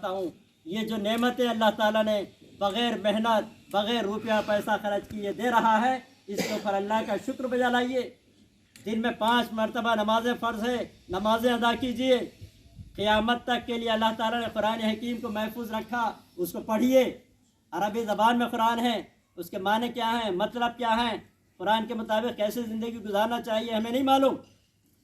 हूँ ये जो नेमतें अल्लाह ताला ने बग़ैर मेहनत बग़ैर रुपया पैसा खर्च किए दे रहा है, इसके ऊपर अल्लाह का शुक्र बजा लाइए। दिन में 5 मरतबा नमाज़ें फ़र्ज़ है, नमाज़ें अदा कीजिए। क़यामत तक के लिए अल्लाह ताला ने कुरान हकीम को महफूज रखा, उसको पढ़िए। अरबी ज़बान में कुरान है, उसके माने क्या हैं, मतलब क्या हैं, कुरान के मुताबिक कैसे ज़िंदगी गुजारना चाहिए हमें नहीं मालूम।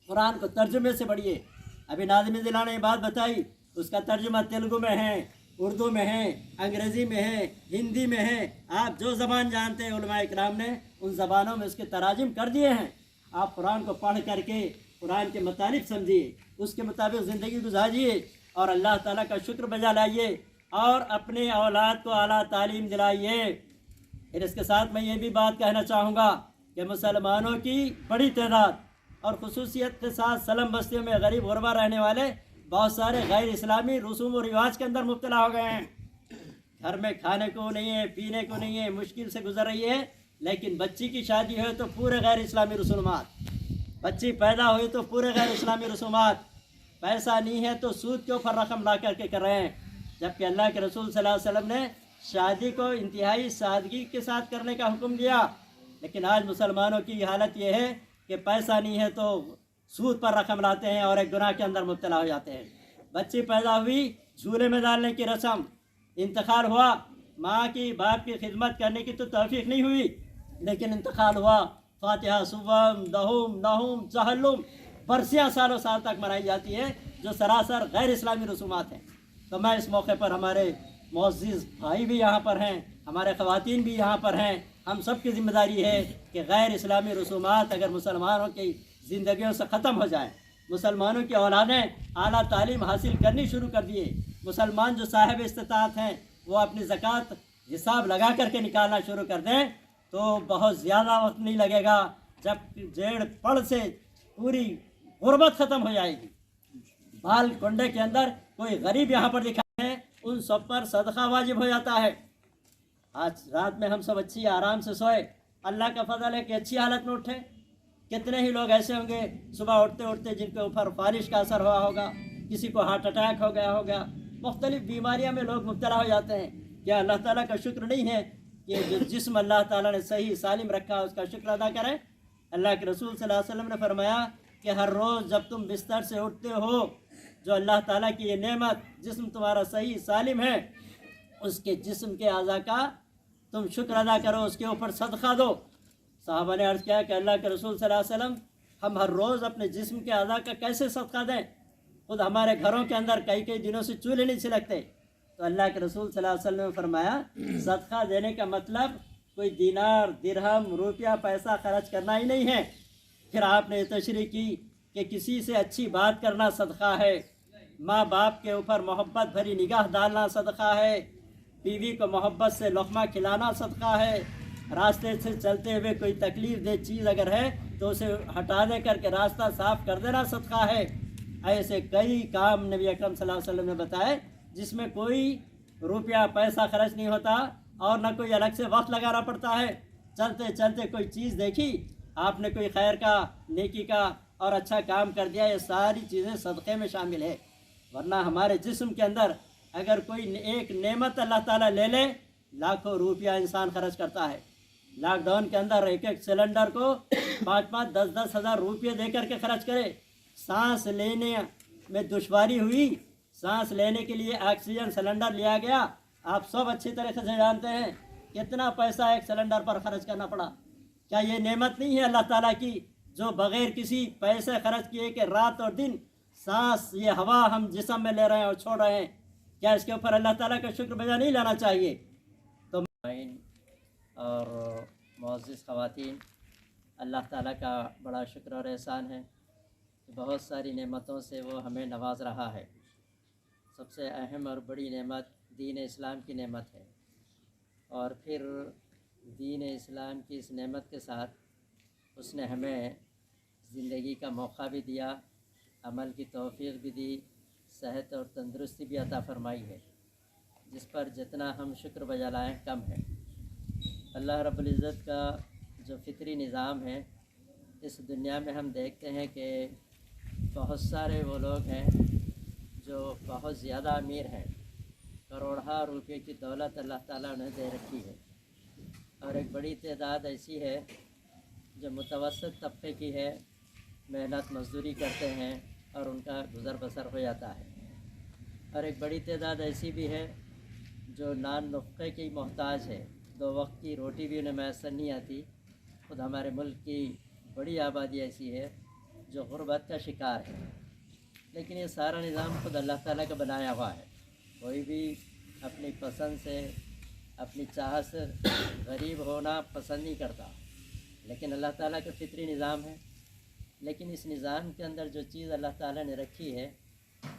कुरान को तर्जुमे से पढ़िए। अभी नाज़िम ज़िला ने ये बात बताई, उसका तर्जुमा तेलुगु में है, उर्दू में है, अंग्रेज़ी में है, हिंदी में है। आप जो ज़बान जानते हैं उलमा इकराम ने उन ज़बानों में उसके तराजिम कर दिए हैं। आप कुरान को पढ़ करके कुरान के मतलब समझिए, उसके मुताबिक ज़िंदगी गुजारिए और अल्लाह ताला का शुक्र बजा लाइए और अपने औलाद को आला तालीम दिलाइए। फिर इसके साथ मैं ये भी बात कहना चाहूँगा कि मुसलमानों की बड़ी तादाद और खुसूसियत के साथ सलम बस्तियों में गरीब गुरबा रहने वाले बहुत सारे गैर इस्लामी रसूम और रिवाज के अंदर मुब्तला हो गए हैं। घर में खाने को नहीं है, पीने को नहीं है, मुश्किल से गुजर रही है। लेकिन बच्ची की शादी हो तो पूरे गैर इस्लामी रसूमात, बच्ची पैदा हुई तो पूरे गैर इस्लामी रसूमात, पैसा नहीं है तो सूद के ऊपर रकम ला करके कर रहे हैं। जबकि अल्लाह के रसूल सल्लल्लाहु अलैहि वसल्लम ने शादी को इंतहाई सादगी के साथ करने का हुक्म दिया। लेकिन आज मुसलमानों की हालत ये है कि पैसा नहीं है तो सूद पर रकम लाते हैं और एक गुनाह के अंदर मुब्तला हो जाते हैं। बच्ची पैदा हुई, झूले में डालने की रस्म, इंतकाल हुआ, माँ की बाप की खिदमत करने की तो तौफीक नहीं हुई, लेकिन इंतकाल हुआ, फातिहा सुवम दहुम नहुम जहलुम बरसियाँ सालों साल तक मनाई जाती है, जो सरासर गैर इस्लामी रसूमात हैं। तो मैं इस मौके पर हमारे मुअज़्ज़िज़ भाई भी यहाँ पर हैं, हमारे ख़वातीन भी यहाँ पर हैं, हम सब की ज़िम्मेदारी है कि गैर इस्लामी रसूमात अगर मुसलमानों की ज़िंदगियों से ख़त्म हो जाएँ, मुसलमानों की औलादें आला तालीम हासिल करनी शुरू कर दिए, मुसलमान जो साहिब इस्तिताअत हैं वो अपनी ज़कात हिसाब लगा करके निकालना शुरू कर दें, तो बहुत ज़्यादा वक्त नहीं लगेगा जब जेड़ पड़ से पूरी गुर्बत ख़त्म हो जाएगी। बाल कुंडे के अंदर कोई गरीब यहाँ पर दिखाए हैं, उन सब पर सदका वाजिब हो जाता है। आज रात में हम सब अच्छी आराम से सोए, अल्लाह का फजल है कि अच्छी हालत में उठे। कितने ही लोग ऐसे होंगे सुबह उठते उठते जिनके ऊपर फारिश का असर हुआ होगा, किसी को हार्ट अटैक हो गया होगा, मुख्तलिफ बीमारियां में लोग मुब्तला हो जाते हैं। क्या अल्लाह ताला का शुक्र नहीं है कि जो जिस्म अल्लाह ताला ने सही सालिम रखा है उसका शुक्र अदा करें। अल्लाह के रसूल सल्लल्लाहु अलैहि वसल्लम ने फरमाया कि हर रोज़ जब तुम बिस्तर से उठते हो, जो अल्लाह ताला की ये नेमत जिस्म तुम्हारा सही सालिम है, उसके जिस्म के अज़ा का तुम शुक्र अदा करो, उसके ऊपर सदका दो। साहबा ने अर्ज़ किया कि अल्लाह के रसूल सल्लल्लाहु अलैहि वसल्लम हम हर रोज़ अपने जिस्म के अज़ा का कैसे सदका दें, खुद हमारे घरों के अंदर कई कई दिनों से चूल्हे नहीं सिलकते। तो अल्लाह के रसूल सल्लल्लाहु अलैहि वसल्लम ने फरमाया सदका देने का मतलब कोई दिनार दिरहम रुपया पैसा खर्च करना ही नहीं है। फिर आपने तशरीह की कि किसी से अच्छी बात करना सदका है, माँ बाप के ऊपर मोहब्बत भरी निगाह डालना सदका है, बीवी को मोहब्बत से लुक़मा खिलाना सदका है, रास्ते से चलते हुए कोई तकलीफ़ दे चीज़ अगर है तो उसे हटा दे करके रास्ता साफ़ कर देना सदका है। ऐसे कई काम नबी अकरम सल्लल्लाहु अलैहि वसल्लम ने बताए जिसमें कोई रुपया पैसा खर्च नहीं होता और न कोई अलग से वक्त लगाना पड़ता है। चलते चलते कोई चीज़ देखी, आपने कोई खैर का, नेकी का और अच्छा काम कर दिया, ये सारी चीज़ें सदक़े में शामिल है। वरना हमारे जिस्म के अंदर अगर कोई एक नेमत अल्लाह ताला ले ले, लाखों रुपया इंसान खर्च करता है। लॉकडाउन के अंदर एक एक सिलेंडर को 5-5, 10-10 हज़ार रुपये दे करके खर्च करे। सांस लेने में दुश्वारी हुई, सांस लेने के लिए ऑक्सीजन सिलेंडर लिया गया। आप सब अच्छी तरीके से जानते हैं कितना पैसा एक सिलेंडर पर खर्च करना पड़ा। क्या ये नेमत नहीं है अल्लाह ताला की, जो बग़ैर किसी पैसे खर्च किए कि रात और दिन सांस ये हवा हम जिस्म में ले रहे हैं और छोड़ रहे हैं, क्या इसके ऊपर अल्लाह ताला का शुक्र बजा नहीं लाना चाहिए? तो और मुअज़्ज़िज़ ख़वातीन, अल्लाह ताला का बड़ा शुक्र और एहसान है कि बहुत सारी नेमतों से वो हमें नवाज़ रहा है। सबसे अहम और बड़ी नेमत दीन इस्लाम की नेमत है, और फिर दीन इस्लाम की इस नेमत के साथ उसने हमें ज़िंदगी का मौका भी दिया, अमल की तौफ़ीक़ भी दी, सेहत और तंदुरुस्ती भी अता फ़रमाई है, जिस पर जितना हम शुक्र बजा लाएँ कम है। अल्लाह रब्बुल इज़्ज़त का जो फ़ितरी निज़ाम है, इस दुनिया में हम देखते हैं कि बहुत सारे वो लोग हैं जो बहुत ज़्यादा अमीर हैं, करोड़ों रुपए की दौलत अल्लाह ताला ने दे रखी है, और एक बड़ी तादाद ऐसी है जो मुतवसत तबके की है, मेहनत मजदूरी करते हैं और उनका गुज़र बसर हो जाता है, और एक बड़ी तादाद ऐसी भी है जो नान नुफ़े की मोहताज है, 2 वक्त की रोटी भी उन्हें मैसर नहीं आती। खुद हमारे मुल्क की बड़ी आबादी ऐसी है जो गुरबत का शिकार है, लेकिन ये सारा निज़ाम खुद अल्लाह ताला का बनाया हुआ है। कोई भी अपनी पसंद से, अपनी चाहत से गरीब होना पसंद नहीं करता, लेकिन अल्लाह ताला का फितरी निज़ाम है। लेकिन इस निज़ाम के अंदर जो चीज़ अल्लाह ताला ने रखी है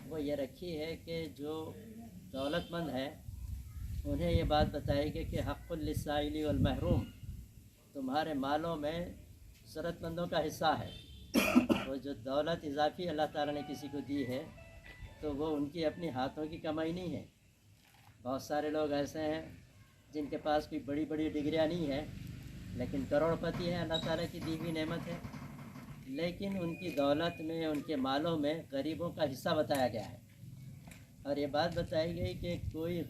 वो ये रखी है कि जो दौलतमंद है उन्हें ये बात बताई गई कि हक़्क़ुल लिस्साइली वल महरूम, तुम्हारे मालों में ज़रूरतमंदों का हिस्सा है। वो जो दौलत इजाफ़ी अल्लाह ताला ने किसी को दी है तो वो उनकी अपनी हाथों की कमाई नहीं है। बहुत सारे लोग ऐसे हैं जिनके पास कोई बड़ी बड़ी डिग्रियाँ नहीं है, लेकिन करोड़पति हैं, अल्लाह ताला की दी हुई नेमत है, लेकिन उनकी दौलत में, उनके मालों में गरीबों का हिस्सा बताया गया है। और ये बात बताई गई कि कोई